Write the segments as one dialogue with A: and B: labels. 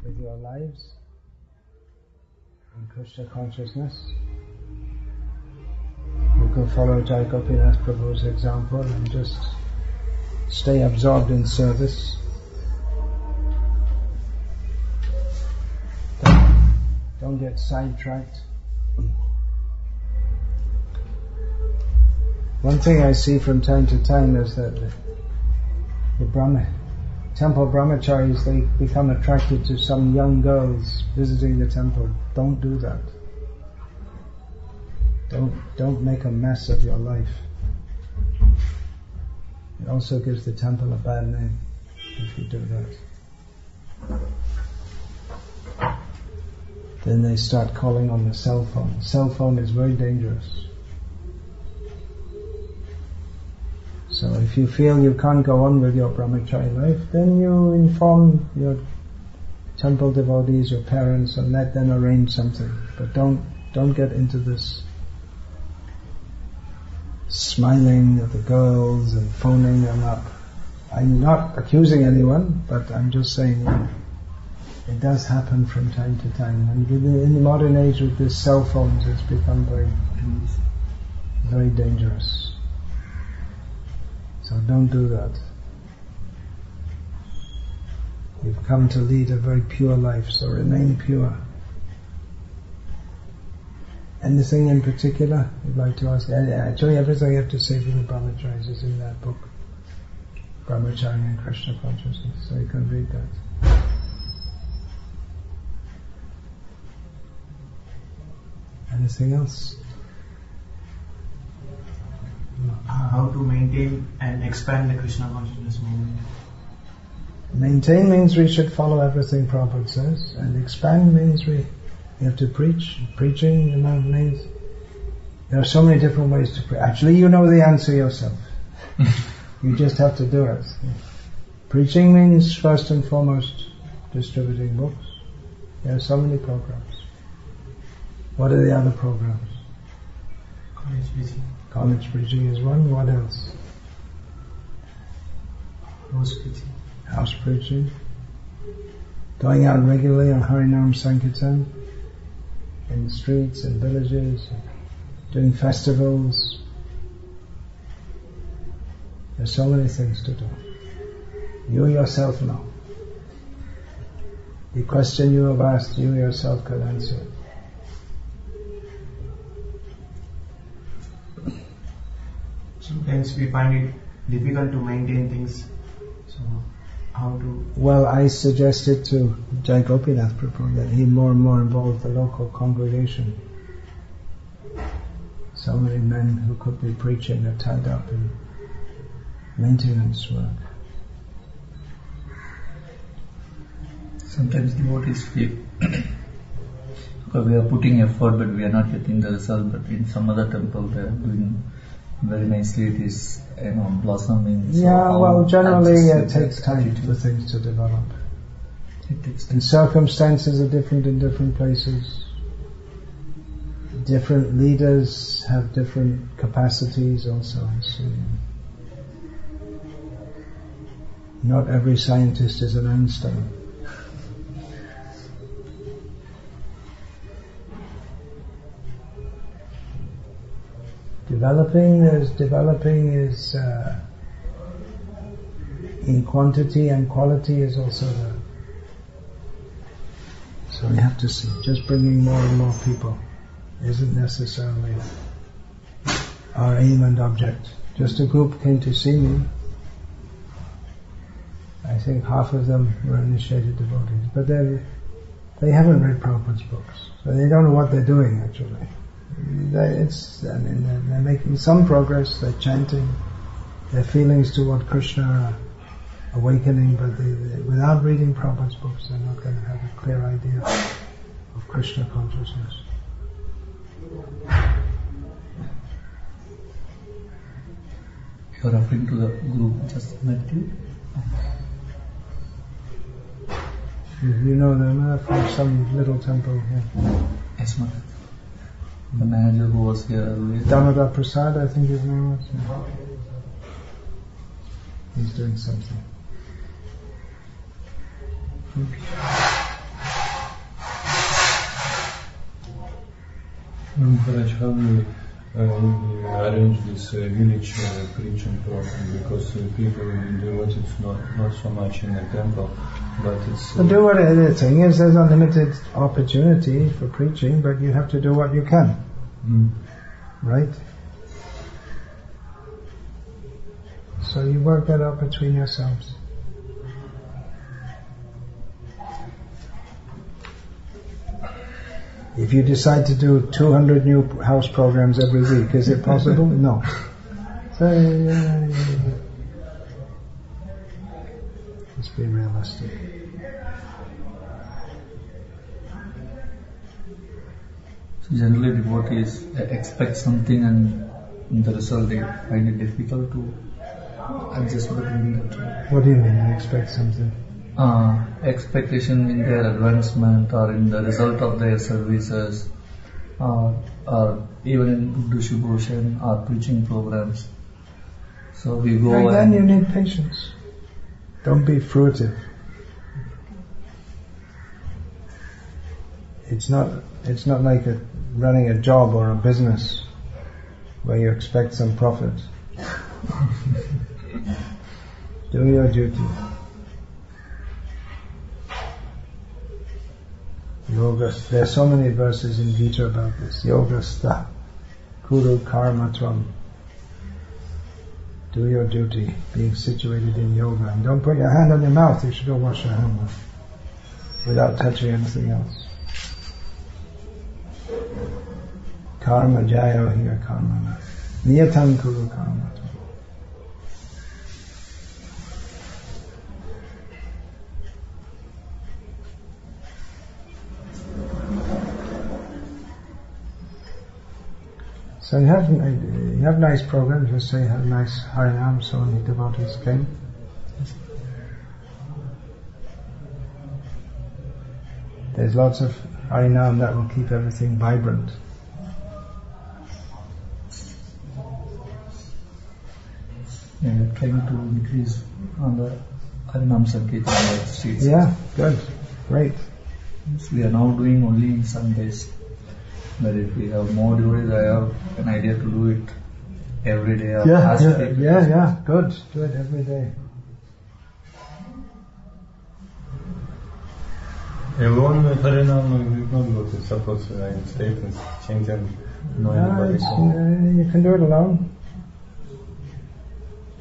A: with your lives in Krishna consciousness. You can follow Jai Gopinath Prabhu's example and just stay absorbed in service. Don't get sidetracked. One thing I see from time to time is that the temple brahmacharis, they become attracted to some young girls visiting the temple. Don't do that. Don't make a mess of your life. It also gives the temple a bad name if you do that. Then they start calling on the cell phone. The cell phone is very dangerous. So if you feel you can't go on with your brahmachari life, then you inform your temple devotees, your parents, and let them arrange something. But don't get into this smiling at the girls and phoning them up. I'm not accusing anyone, but I'm just saying it does happen from time to time. And in the modern age with these cell phones, it's become very dangerous. So don't do that. You've come to lead a very pure life, so remain pure. Anything in particular you'd like to ask? Actually, everything I have to say for the brahmacharis is in that book, Brahmacharya and Krishna Consciousness, so you can read that. Anything else?
B: How to maintain and expand the Krishna consciousness movement?
A: Maintain means we should follow everything Prabhupada says, and expand means we have to preach. Preaching means there are so many different ways to preach. Actually, you know the answer yourself. You just have to do it. Preaching means first and foremost distributing books. There are so many programs. What are the other programs?
B: College preaching.
A: College preaching is one. What else?
B: House preaching.
A: House preaching. Going out regularly on Harinam Sankirtan in the streets and villages, doing festivals. There's so many things to do. You yourself know. The question you have asked, you yourself could answer it.
B: Sometimes we find it difficult to maintain things. So, how to...
A: Well, I suggested to Jai Gopinath Prabhu that he more and more involve the local congregation. So many men who could be preaching are tied up in maintenance work.
C: Sometimes devotees feel because we are putting effort but we are not getting the result, but in some other temple they are doing very nicely. It is, blossoming.
A: Yeah, well, generally it takes time for things to develop.
C: It takes time.
A: And circumstances are different in different places. Different leaders have different capacities also. So not every scientist is an Einstein. Developing is in quantity, and quality is also there. So we have to see. Just bringing more and more people isn't necessarily our aim and object. Just a group came to see me. I think half of them were initiated devotees, but they haven't read Prabhupada's books, so they don't know what they're doing actually. They're making some progress, they're chanting, their feelings toward Krishna are awakening, but without reading Prabhupada's books, they're not going to have a clear idea of Krishna consciousness.
C: You are referring to the group just met you?
A: You know them from some little temple here.
C: Yes, ma'am. The manager who was here earlier.
A: Damodar Prasad, I think his name was. He's doing something.
D: Maharaj, how we arrange this village preaching program? Because people do it, it's not so much in the temple, but it's...
A: do what the thing is, there's unlimited opportunity for preaching, but you have to do what you can. Right? So you work that out between yourselves. If you decide to do 200 new house programs every week, is it possible? No. So, let's be realistic.
C: So generally devotees expect something and in the result they find it difficult to adjust between the two.
A: What do you mean, I expect something?
C: Expectation in their advancement or in the result of their services or even in distribution or preaching programs. So we go
A: and then you need patience. Don't be fruitive. It's not like running a job or a business where you expect some profit. Do your duty. Yoga. There are so many verses in Gita about this. Yoga sta, kuru karma tvam. Do your duty, being situated in yoga. And don't put your hand on your mouth, you should go wash your hand without touching anything else. Karma jaya here, karma na. Niyatam kuru karma tvam. So you have nice programs, just say you have nice Harinam, so many devotees came. There's lots of Harinam that will keep everything vibrant.
C: Yeah, we're trying to increase on the Harinam Sankirtan on the streets.
A: Yeah, good, great.
C: So we are now doing only in Sundays. But if we have more devotees, I have an idea to do it every day.
A: Yeah, good. Do it every day.
D: Alone with Harinam is not good. It's supposed to statements, chanting, no anybody.
A: You can do it alone.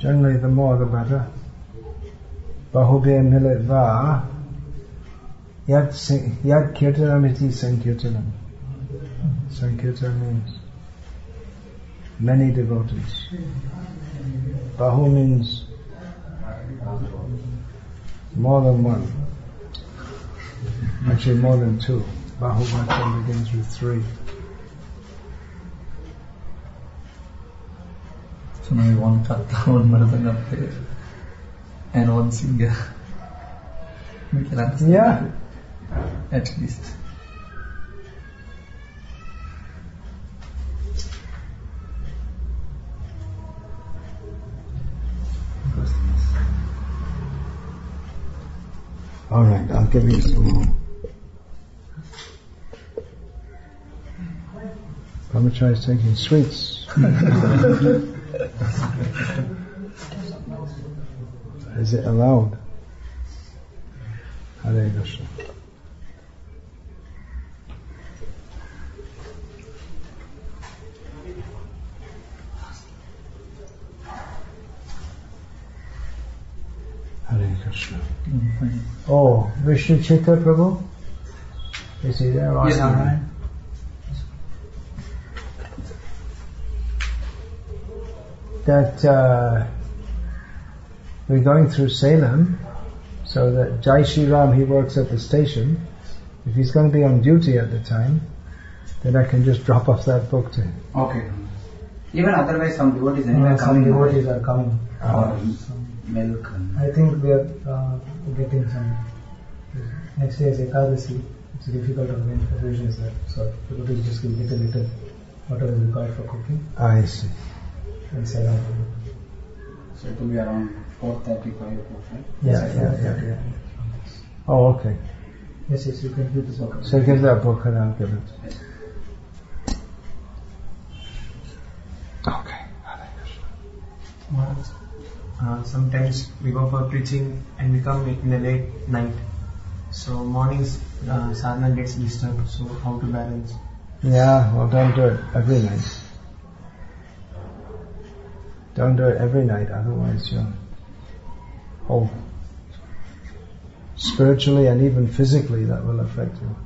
A: Generally, the more the better. Bahubhe milit va yad kirtanam iti sankirtanam. Sankirtan means many devotees. Bahu means more than one. Actually more than two. Bahu Bhakti begins with 3.
C: So now we want Katha, one Mardana player and one singer. We can understand
A: Yeah.
C: at least.
A: Alright, I'll give you some more. Brahmacari is taking sweets. Is it allowed? Hare Krishna. Hare Krishna. Oh, Vishnu Chitta Prabhu? Is he there?
E: Yes, sir.
A: That we're going through Salem, so that Jai Shri Ram, he works at the station. If he's going to be on duty at the time, then I can just drop off that book to him.
E: Okay. Even otherwise, some devotees anyway
F: some devotees are coming.
E: Milk.
F: I think we are getting some. Next day is Ekadasi. It's difficult to arrange provisions there. So devotees just give little, whatever is required for cooking.
A: I see.
F: And sell out.
E: So it will be around 4:35 o'clock, right?
A: Yeah. Oh, okay.
F: Yes, you can give this book.
A: So give that book and I'll give it. Okay.
B: Sometimes we go for preaching and we come in the late night. So mornings sadhana gets disturbed. So how to balance?
A: Yeah, well, don't do it every night. Don't do it every night, otherwise you'll spiritually and even physically that will affect you.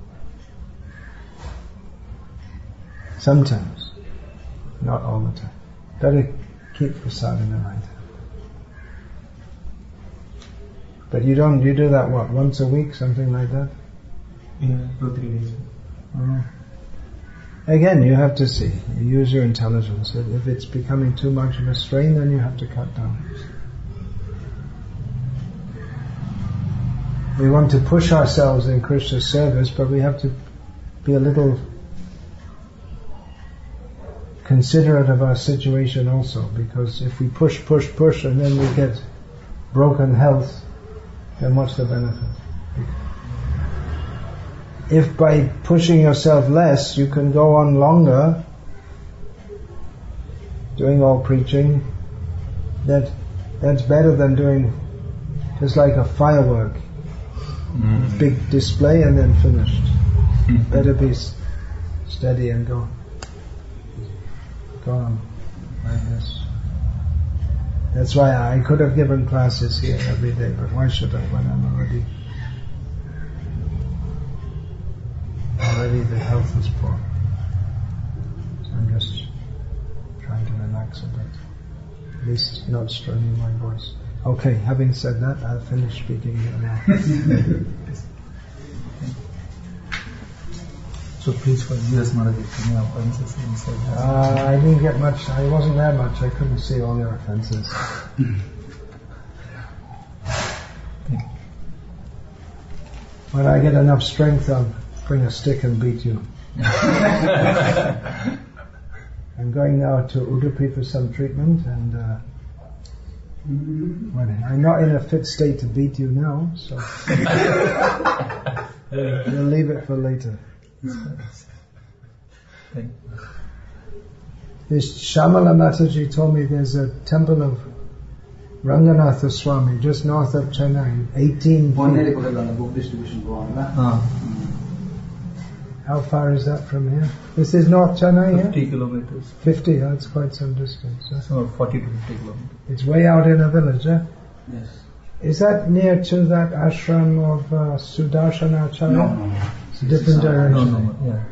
A: Sometimes, not all the time. Better keep prasad in the right hand. But you do that what, once a week, something like that?
B: In 2-3 days.
A: Again, you have to see. You use your intelligence. If it's becoming too much of a strain, then you have to cut down. We want to push ourselves in Krishna's service, but we have to be a little considerate of our situation also, because if we push and then we get broken health, then what's the benefit? If by pushing yourself less you can go on longer doing all preaching, that's better than doing just like a firework, big display and then finished. Better be steady and go on like this. That's why I could have given classes here every day, but why should I when I'm already the health is poor. So I'm just trying to relax a bit. At least not straining my voice. Okay, having said that, I'll finish speaking here now.
C: So please forgive us, Nadu, if any offenses inside.
A: I didn't get much. I wasn't there much. I couldn't see all your offenses. When I get enough strength, I'll bring a stick and beat you. I'm going now to Udupi for some treatment, and I'm not in a fit state to beat you now, so we'll leave it for later. This Shamala Mataji told me there's a temple of Ranganatha Swami just north of Chennai, 18 feet.
E: book distribution go on.
A: How far is that from here? This is North Chennai,
C: 50 kilometers.
A: 50, that's quite some distance. Huh?
C: So 40 to 50 kilometers.
A: It's way out in a village, huh?
E: Yes.
A: Is that near to that ashram of Sudarshanacharya?
E: No.
A: It's a different direction.
C: No, yeah.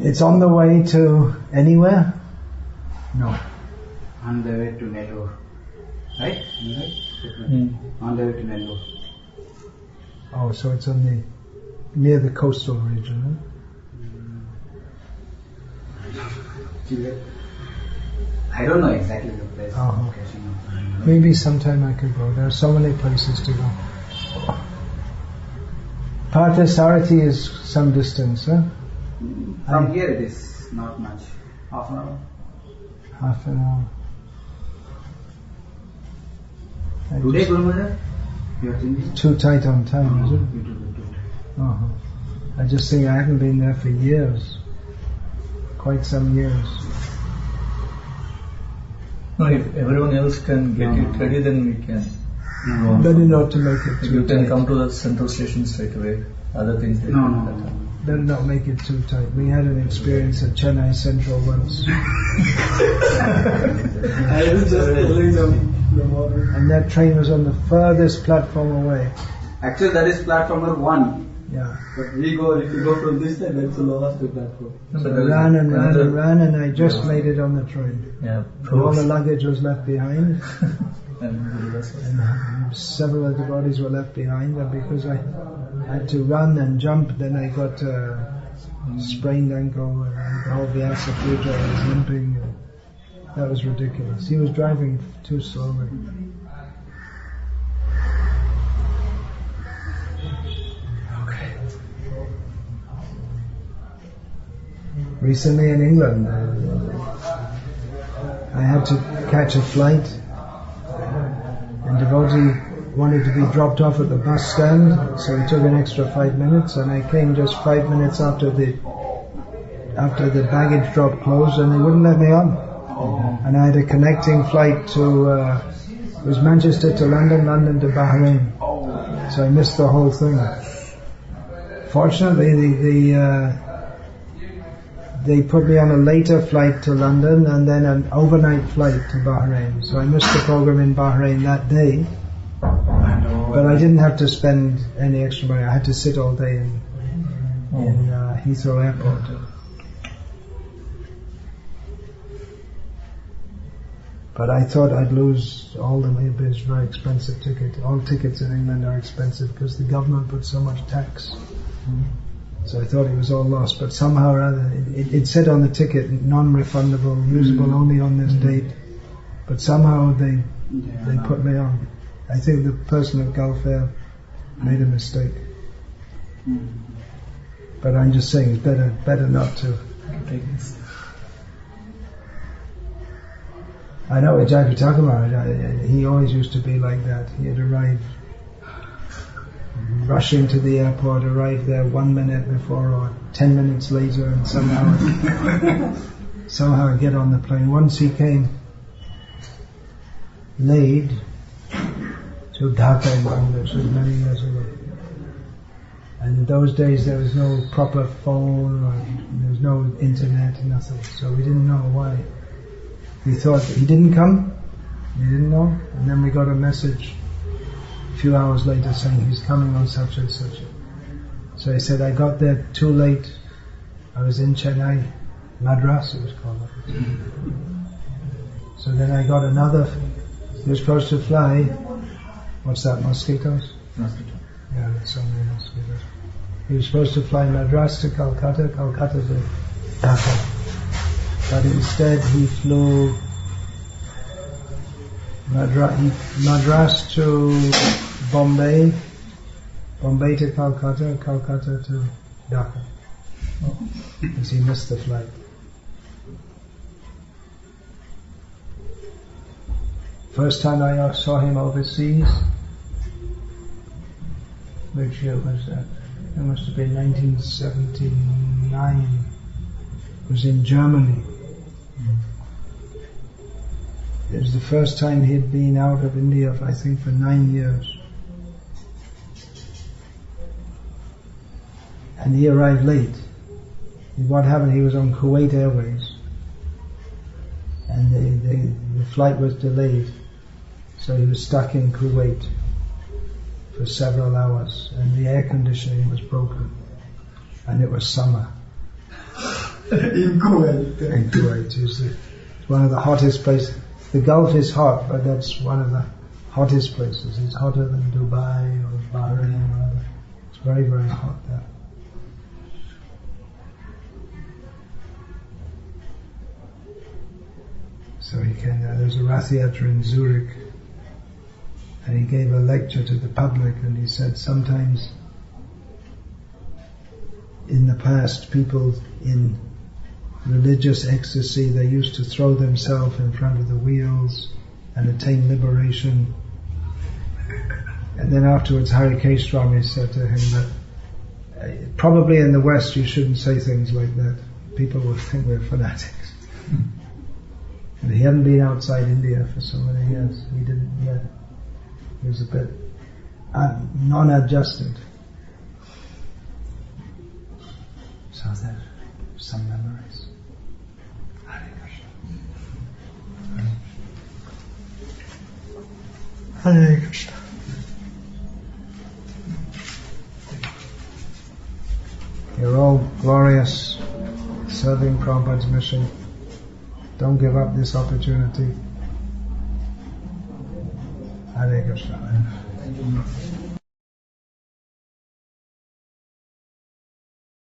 A: It's on the way to anywhere? No.
E: On the way to Nadu. Right? On the way to Nadu.
A: Oh, so it's on near the coastal region,
E: I don't know exactly the place.
A: Oh, okay. Maybe sometime I could go. There are so many places to go. Parthasarathy is some distance, huh?
E: From here it is not much. Half an hour.
A: Half an hour.
E: Today, Gurumada? You are thinking?
A: Too tight on time, is it?
E: It
A: I just think I haven't been there for years. Quite some years.
C: No, if everyone else can get it ready, then we can.
A: Better not to make it too
C: You can
A: tight.
C: come to the central station straight away. Other things they
E: No.
A: Better not make it too tight. We had an experience at Chennai Central once.
E: I was just telling them the water.
A: And that train was on the furthest platform away.
E: Actually, that is platform 1.
A: Yeah.
E: But if you go from this side, that's the lowest platform.
A: So I ran and I just made it on the train.
C: Yeah.
A: And all the luggage was left behind.
C: And
A: And several of the bodies were left behind, and because I had to run and jump, then I got sprained ankle and the whole Vyasa Puja, I was limping. That was ridiculous. He was driving too slowly. Okay. Recently in England, I had to catch a flight. And devotee wanted to be dropped off at the bus stand, so he took an extra 5 minutes, and I came just 5 minutes after the baggage drop closed, and they wouldn't let me on. And I had a connecting flight to, it was Manchester to London, London to Bahrain. So I missed the whole thing. Fortunately, they put me on a later flight to London and then an overnight flight to Bahrain. So I missed the program in Bahrain that day. But I didn't have to spend any extra money. I had to sit all day in Heathrow Airport. But I thought I'd lose all the money, but it's a very expensive ticket. All tickets in England are expensive because the government put so much tax. So I thought it was all lost, but somehow or other, it said on the ticket, non-refundable, usable only on this date. But somehow they put me on. I think the person at Gulf Air made a mistake. But I'm just saying, it's better not to. I know what Jack was talking about. He always used to be like that. He'd arrive rushing to the airport, arrive there 1 minute before or 10 minutes later, and somehow get on the plane. Once he came late to Dhaka in Bangladesh, many years ago. And in those days there was no proper phone, or there was no internet, nothing. So we didn't know why. We thought he didn't come, we didn't know, and then we got a message a few hours later saying he's coming on such and such. So he said, I got there too late. I was in Chennai, Madras it was called. So then I got another, he was supposed to fly, what's that, mosquitoes?
E: Mosquito.
A: Yeah, there's so many mosquitoes. He was supposed to fly Madras to Calcutta, Calcutta to Dhaka. But instead he flew Madras to Bombay, Bombay to Calcutta, Calcutta to Dhaka. Because he missed the flight. First time I saw him overseas, which year was that? It must have been 1979. It was in Germany. It was the first time he'd been out of India, I think, for 9 years. And he arrived late. What happened, he was on Kuwait Airways. And the flight was delayed. So he was stuck in Kuwait for several hours. And the air conditioning was broken. And it was summer.
E: In Kuwait.
A: In Kuwait, it's one of the hottest places. The Gulf is hot, but that's one of the hottest places. It's hotter than Dubai or Bahrain or whatever. It's very, very hot there. So he came there. There was a Rath Yatra in Zurich, and he gave a lecture to the public, and he said sometimes in the past people in religious ecstasy, they used to throw themselves in front of the wheels and attain liberation. And then afterwards Harikesh Swami said to him that probably in the West you shouldn't say things like that. People will think we're fanatics. And he hadn't been outside India for so many years. He didn't yet. He was a bit non-adjusted. So there's some memories. Hare Krishna. Hare Krishna. You're all glorious, serving Prabhupada's mission. Don't give up this opportunity. Hare Krishna.